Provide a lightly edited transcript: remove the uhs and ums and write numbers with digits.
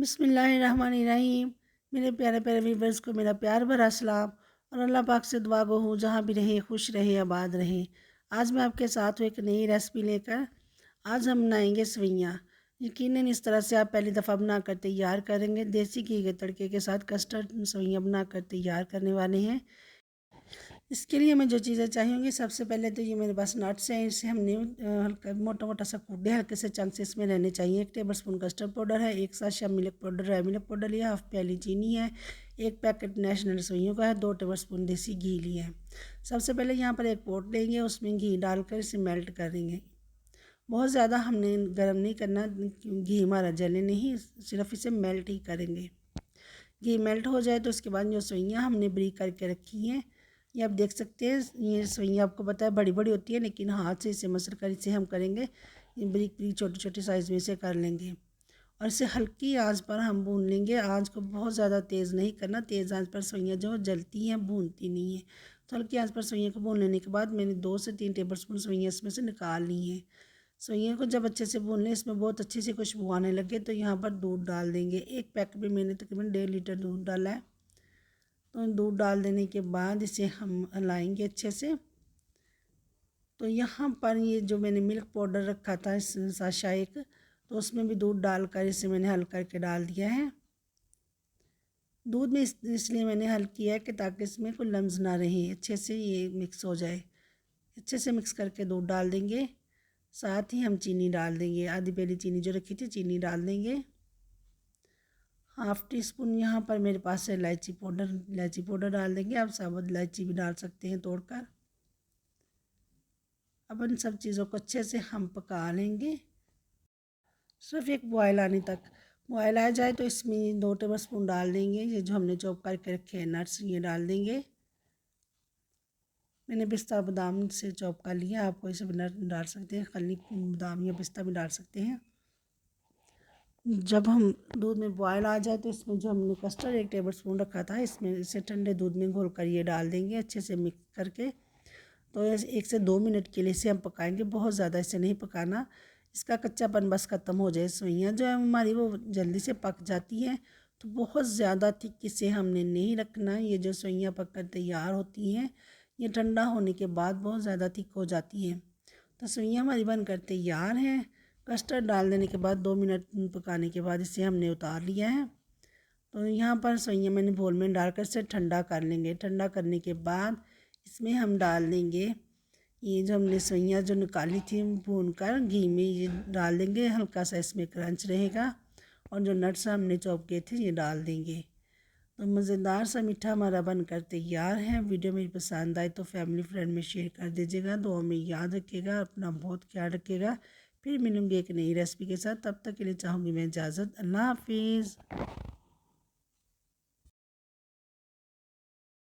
बिस्मिल्लाहिर्रहमानिर्रहीम। मेरे प्यारे प्यारे व्यूवर्स को मेरा प्यार भरा सलाम और अल्लाह पाक से दुआ गो हूँ जहाँ भी रहे खुश रहे आबाद रहे। आज मैं आपके साथ हूँ एक नई रेसिपी लेकर। आज हम बनाएंगे सवैयाँ। यकीनन इस तरह से आप पहली दफ़ा बनाकर तैयार करेंगे। देसी घी के तड़के के साथ कस्टर्ड सवैयाँ बनाकर तैयार करने वाले हैं। इसके लिए हमें जो चीज़ें चाहिए, सबसे पहले तो ये मेरे पास नट्स हैं। इसे हमने हल्का मोटा मोटा सा कूट दिया, हल्के से चंक्स इसमें रहने चाहिए। 1 टेबलस्पून कस्टर्ड पाउडर है, 1 साशा मिल्क पाउडर है, मिल्क पाउडर लिया, हाफ प्याली चीनी है, 1 पैकेट नेशनल रसोइयों का है, 2 टेबलस्पून देसी घी लिया है। सबसे पहले यहाँ पर एक पोट लेंगे, उसमें घी डालकर इसे मेल्ट करेंगे। बहुत ज़्यादा हमने गर्म नहीं करना, घी हमारा जले नहीं, सिर्फ इसे मेल्ट ही करेंगे। घी मेल्ट हो जाए तो उसके बाद जो सवैयाँ हमने ब्रीक करके रखी हैं, ये आप देख सकते हैं। ये सवैयाँ आपको पता है बड़ी बड़ी होती है, लेकिन हाथ से इसे मसल कर इसे हम करेंगे। ये ब्रीक ब्रीक छोटे छोटे साइज़ में इसे कर लेंगे और इसे हल्की आंच पर हम भून लेंगे। आंच को बहुत ज़्यादा तेज़ नहीं करना, तेज़ आंच पर सवैयाँ जो जलती हैं, भूनती नहीं है। तो हल्की आंच पर सवैयाँ को भून लेने के बाद मैंने 2 से 3 टेबलस्पून सवैयाँ इसमें से निकाल ली हैं। सवैयाँ को जब अच्छे से भून लें, इसमें बहुत अच्छी सी खुशबू आने लगे तो यहाँ पर दूध डाल देंगे। 1 पैकेट में मैंने तकरीबन 1.5 लीटर दूध डाला है। तो दूध डाल देने के बाद इसे हम हिलाएंगे अच्छे से। तो यहाँ पर ये जो मैंने मिल्क पाउडर रखा था इस साशा एक, तो उसमें भी दूध डालकर इसे मैंने हल करके डाल दिया है। दूध में इसलिए मैंने हल किया है कि ताकि इसमें कोई लम्स ना रहे, अच्छे से ये मिक्स हो जाए। अच्छे से मिक्स करके दूध डाल देंगे। साथ ही हम चीनी डाल देंगे, आधी पेली चीनी जो रखी थी चीनी डाल देंगे। हाफ़ टी स्पून यहाँ पर मेरे पास है इलायची पाउडर डाल देंगे। आप साबुत इलायची भी डाल सकते हैं तोड़कर। अब इन सब चीज़ों को अच्छे से हम पका लेंगे, सिर्फ एक बॉयल आने तक। बॉयल आ जाए तो इसमें 2 टेबलस्पून डाल देंगे ये जो हमने चॉप करके रखे हैं नट्स, ये डाल देंगे। मैंने पिस्ता बादाम से चॉप कर लिया, आप कोई से भी नट डाल सकते हैं, खाली बादाम या पिस्ता भी डाल सकते हैं। जब हम दूध में बॉयल आ जाए तो इसमें जो हमने कस्टर्ड 1 टेबलस्पून रखा था, इसमें इसे ठंडे दूध में घोल कर ये डाल देंगे अच्छे से मिक्स करके। तो 1 से 2 मिनट के लिए इसे हम पकाएंगे, बहुत ज़्यादा इसे नहीं पकाना। इसका कच्चापन बस ख़त्म हो जाए। सवैयाँ जो है हमारी वो जल्दी से पक जाती हैं, तो बहुत ज़्यादा थिक इसे हमने नहीं रखना। ये जो सवैयाँ पक कर तैयार होती हैं, ये ठंडा होने के बाद बहुत ज़्यादा थिक हो जाती हैं। तो सवैयाँ हमारी बनकर तैयार हैं। कस्टर्ड डाल देने के बाद 2 मिनट पकाने के बाद इसे हमने उतार लिया है। तो यहाँ पर सवैयाँ मैंने बोल में डालकर इसे ठंडा कर लेंगे। ठंडा करने के बाद इसमें हम डाल देंगे ये जो हमने सवैयाँ जो निकाली थी भून कर घी में, ये डाल देंगे। हल्का सा इसमें क्रंच रहेगा और जो नट्स हमने चॉप किए थे ये डाल देंगे। तो मज़ेदार सा मीठा हमारा बनकर तैयार है। वीडियो मेरी पसंद आए तो फैमिली फ्रेंड में शेयर कर दीजिएगा। दुआ में याद रखिएगा, अपना बहुत ख्याल रखिएगा। फिर मिलूँगी एक नई रेसिपी के साथ, तब तक के लिए चाहूँगी मैं इजाज़त। अल्लाह हाफिज़।